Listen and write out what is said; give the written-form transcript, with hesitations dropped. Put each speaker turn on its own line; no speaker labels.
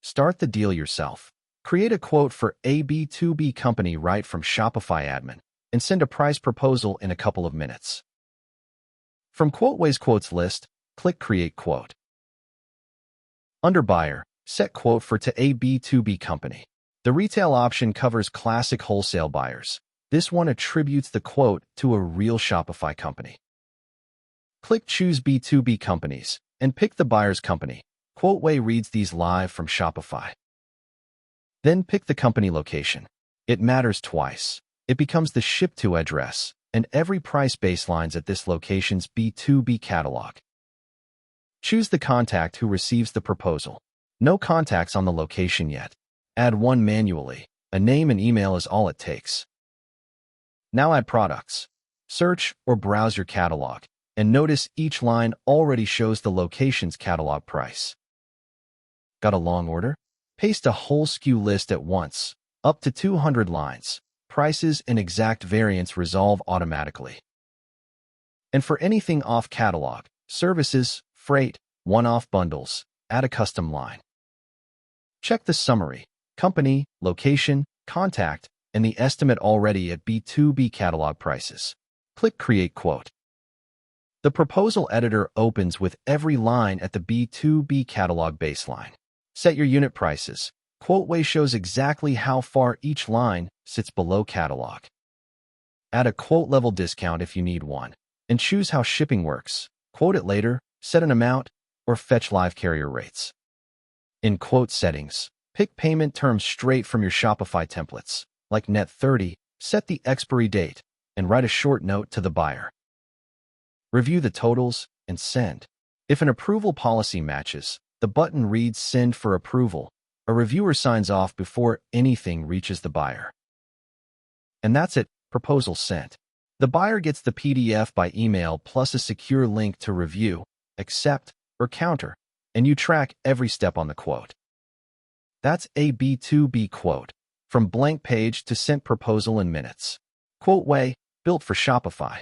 Start the deal yourself. Create a quote for a B2B company right from Shopify admin and send a price proposal in a couple of minutes. From QuotWay's quotes list, click Create Quote. Under Buyer, set quote for to a B2B company. The retail option covers classic wholesale buyers. This one attributes the quote to a real Shopify company. Click Choose B2B Companies and pick the buyer's company. QuotWay reads these live from Shopify. Then pick the company location. It matters twice. It becomes the ship-to address, and every price baselines at this location's B2B catalog. Choose the contact who receives the proposal. No contacts on the location yet. Add one manually. A name and email is all it takes. Now add products. Search or browse your catalog, and notice each line already shows the location's catalog price. Got a long order? Paste a whole SKU list at once, up to 200 lines. Prices and exact variants resolve automatically. And for anything off catalog, services, freight, one-off bundles, add a custom line. Check the summary, company, location, contact, and the estimate already at B2B catalog prices. Click Create Quote. The proposal editor opens with every line at the B2B catalog baseline. Set your unit prices. QuotWay shows exactly how far each line sits below catalog. Add a quote level discount if you need one, and choose how shipping works. Quote it later, set an amount, or fetch live carrier rates. In quote settings, pick payment terms straight from your Shopify templates, like net 30, set the expiry date, and write a short note to the buyer. Review the totals and send. If an approval policy matches, the button reads Send for approval. A reviewer signs off before anything reaches the buyer. And that's it, proposal sent. The buyer gets the PDF by email plus a secure link to review, accept, or counter, and you track every step on the quote. That's a B2B quote, from blank page to sent proposal in minutes. QuotWay, built for Shopify.